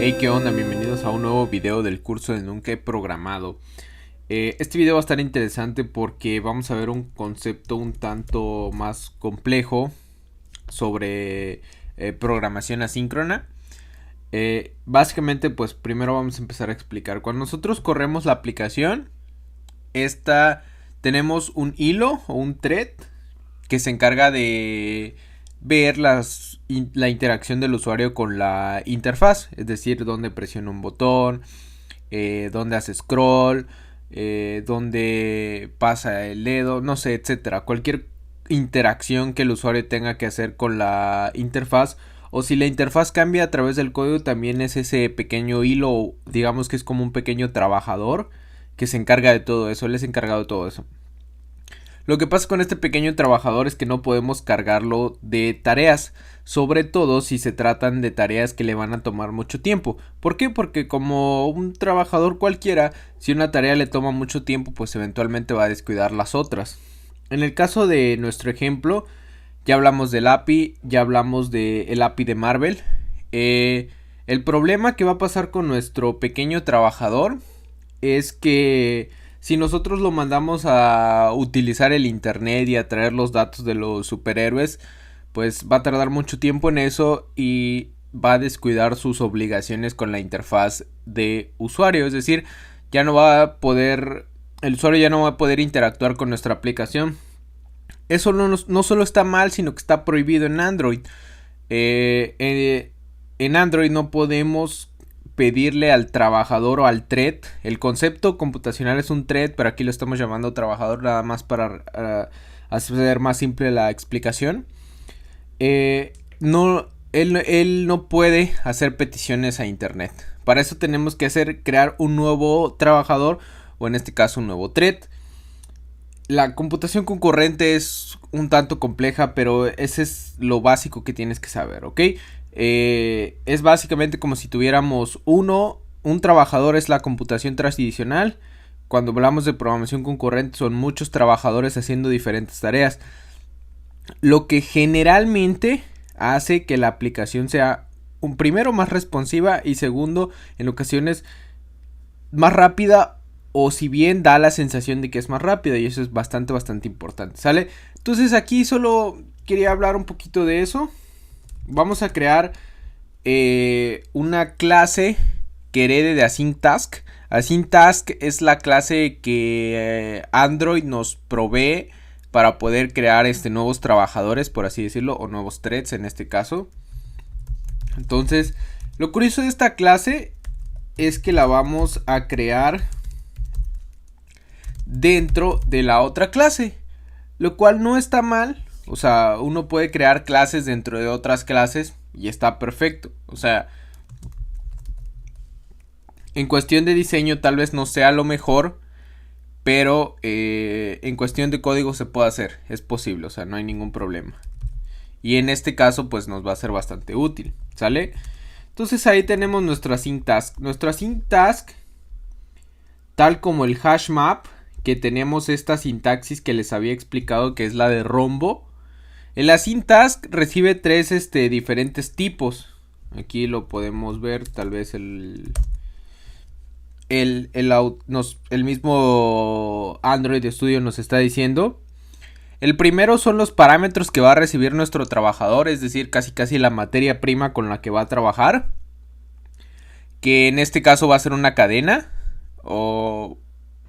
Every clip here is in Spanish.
Hey, ¿qué onda? Bienvenidos a un nuevo video del curso de Nunca he programado. Este video va a estar interesante porque vamos a ver un concepto un tanto más complejo sobre programación asíncrona. Básicamente, pues primero vamos a empezar a explicar. Cuando nosotros corremos la aplicación, tenemos un hilo o un thread que se encarga de ver la interacción del usuario con la interfaz, es decir, dónde presiona un botón, dónde hace scroll, dónde pasa el dedo, no sé, etcétera. Cualquier interacción que el usuario tenga que hacer con la interfaz, o si la interfaz cambia a través del código, también es ese pequeño hilo, digamos que es como un pequeño trabajador que se encarga de todo eso, él es encargado de todo eso. Lo que pasa con este pequeño trabajador es que no podemos cargarlo de tareas, sobre todo si se tratan de tareas que le van a tomar mucho tiempo. ¿Por qué? Porque como un trabajador cualquiera, si una tarea le toma mucho tiempo, pues eventualmente va a descuidar las otras. En el caso de nuestro ejemplo, ya hablamos del API, ya hablamos del API de Marvel. El problema que va a pasar con nuestro pequeño trabajador es que si nosotros lo mandamos a utilizar el internet y a traer los datos de los superhéroes, pues va a tardar mucho tiempo en eso y va a descuidar sus obligaciones con la interfaz de usuario. Es decir, ya no va a poder, el usuario ya no va a poder interactuar con nuestra aplicación. Eso no solo está mal, sino que está prohibido en Android. En Android no podemos pedirle al trabajador o al thread. El concepto computacional es un thread, pero aquí lo estamos llamando trabajador nada más para hacer más simple la explicación. Él no puede hacer peticiones a internet. Para eso tenemos que crear un nuevo trabajador, o en este caso un nuevo thread. La computación concurrente es un tanto compleja, pero ese es lo básico que tienes que saber, ¿ok? Es básicamente como si tuviéramos un trabajador es la computación tradicional. Cuando hablamos de programación concurrente son muchos trabajadores haciendo diferentes tareas, lo que generalmente hace que la aplicación sea primero más responsiva y segundo en ocasiones más rápida, o si bien da la sensación de que es más rápida, y eso es bastante importante, ¿sale? Entonces aquí solo quería hablar un poquito de eso. Vamos a crear una clase que herede de AsyncTask. AsyncTask es la clase que Android nos provee para poder crear nuevos trabajadores, por así decirlo, o nuevos threads en este caso. Entonces, lo curioso de esta clase es que la vamos a crear dentro de la otra clase, lo cual no está mal. O sea, uno puede crear clases dentro de otras clases y está perfecto. O sea, en cuestión de diseño tal vez no sea lo mejor, pero en cuestión de código se puede hacer, es posible, o sea, no hay ningún problema. Y en este caso pues nos va a ser bastante útil, ¿sale? Entonces ahí tenemos nuestro AsyncTask. Nuestro AsyncTask, tal como el HashMap, que tenemos esta sintaxis que les había explicado, que es la de rombo. El AsyncTask recibe tres diferentes tipos. Aquí lo podemos ver, tal vez el mismo Android Studio nos está diciendo. El primero son los parámetros que va a recibir nuestro trabajador, es decir, casi la materia prima con la que va a trabajar, que en este caso va a ser una cadena o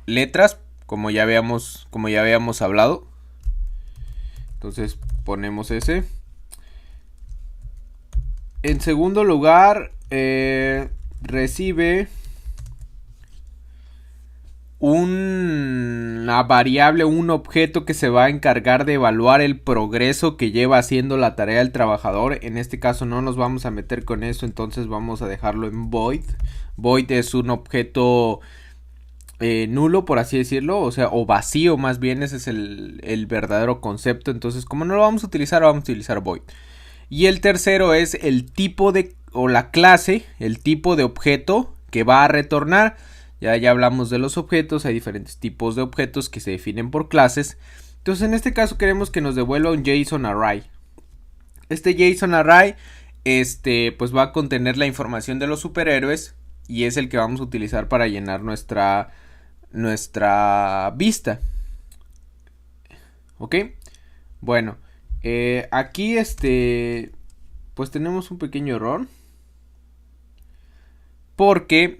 letras, como ya habíamos hablado. Entonces ponemos ese. En segundo lugar, recibe una variable, un objeto que se va a encargar de evaluar el progreso que lleva haciendo la tarea del trabajador. En este caso no nos vamos a meter con eso, entonces vamos a dejarlo en void. Void es un objeto nulo, por así decirlo, o vacío más bien. Ese es el verdadero concepto. Entonces, como no lo vamos a utilizar, vamos a utilizar void. Y el tercero es el tipo o la clase, el tipo de objeto que va a retornar. Ya hablamos de los objetos, hay diferentes tipos de objetos que se definen por clases. Entonces en este caso queremos que nos devuelva un JSON array. Este JSON array pues va a contener la información de los superhéroes y es el que vamos a utilizar para llenar nuestra vista. ¿Ok? Bueno, aquí pues tenemos un pequeño error. Porque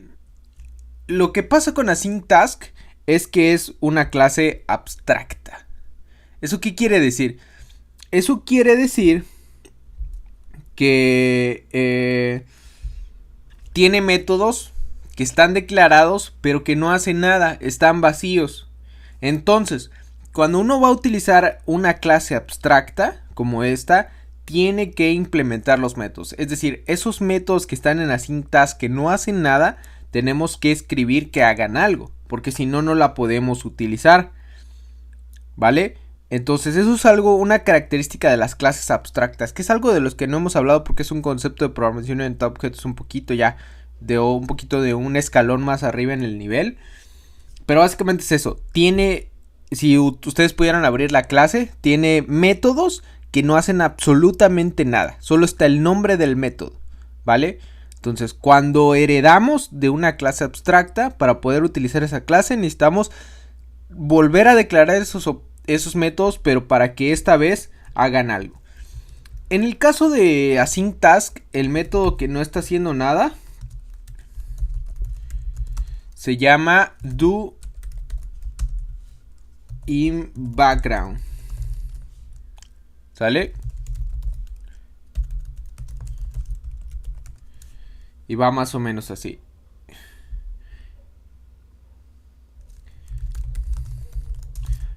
lo que pasa con Async Task es que es una clase abstracta. ¿Eso qué quiere decir? Eso quiere decir que tiene métodos que están declarados pero que no hacen nada, están vacíos. Entonces, cuando uno va a utilizar una clase abstracta como esta, tiene que implementar los métodos. Es decir, esos métodos que están en Async Task que no hacen nada, tenemos que escribir que hagan algo, porque si no, no la podemos utilizar. ¿Vale? Entonces eso es algo, una característica de las clases abstractas, que es algo de los que no hemos hablado porque es un concepto de programación orientada a objetos un poquito ya, de un escalón más arriba en el nivel. Pero básicamente es eso, si ustedes pudieran abrir la clase, tiene métodos que no hacen absolutamente nada, solo está el nombre del método, ¿vale? Entonces, cuando heredamos de una clase abstracta, para poder utilizar esa clase necesitamos volver a declarar esos métodos, pero para que esta vez hagan algo. En el caso de Async Task, el método que no está haciendo nada se llama do in background. ¿Sale? Y va más o menos así.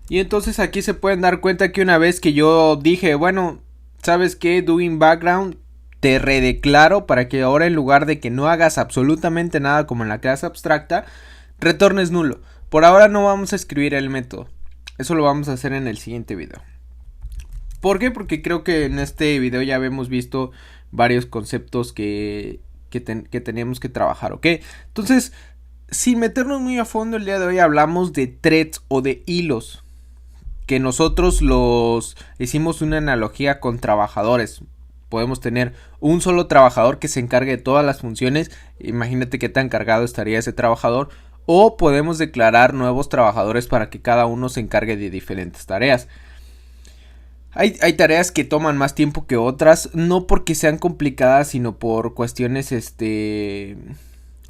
Y entonces aquí se pueden dar cuenta que una vez que yo dije, bueno, ¿sabes qué? Doing background, te redeclaro para que ahora en lugar de que no hagas absolutamente nada como en la clase abstracta, retornes nulo. Por ahora no vamos a escribir el método. Eso lo vamos a hacer en el siguiente video. ¿Por qué? Porque creo que en este video ya habíamos visto varios conceptos que teníamos que trabajar, ¿ok? Entonces, sin meternos muy a fondo, el día de hoy hablamos de threads o de hilos, que nosotros los hicimos una analogía con trabajadores. Podemos tener un solo trabajador que se encargue de todas las funciones. Imagínate qué tan cargado estaría ese trabajador. O podemos declarar nuevos trabajadores para que cada uno se encargue de diferentes tareas. Hay tareas que toman más tiempo que otras, no porque sean complicadas, sino por cuestiones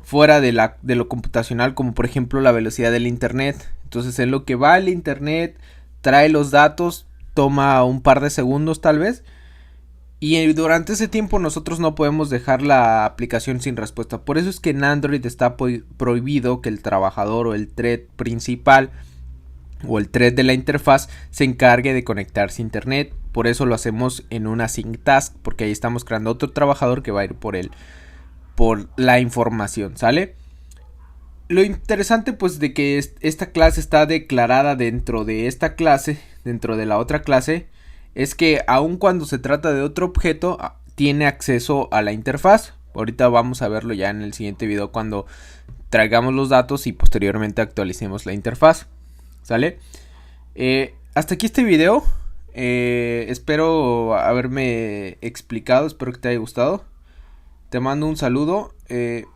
fuera de lo computacional, como por ejemplo la velocidad del internet. Entonces, en lo que va el internet, trae los datos, toma un par de segundos tal vez, y durante ese tiempo nosotros no podemos dejar la aplicación sin respuesta. Por eso es que en Android está prohibido que el trabajador o el thread principal o el thread de la interfaz se encargue de conectarse a internet. Por eso lo hacemos en una Async Task, porque ahí estamos creando otro trabajador que va a ir por la información, ¿sale? Lo interesante pues de que esta clase está declarada dentro de esta clase, dentro de la otra clase, es que aun cuando se trata de otro objeto, tiene acceso a la interfaz. Ahorita vamos a verlo ya en el siguiente video cuando traigamos los datos y posteriormente actualicemos la interfaz. ¿Sale? Hasta aquí este video. Espero haberme explicado, espero que te haya gustado. Te mando un saludo,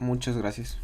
muchas gracias.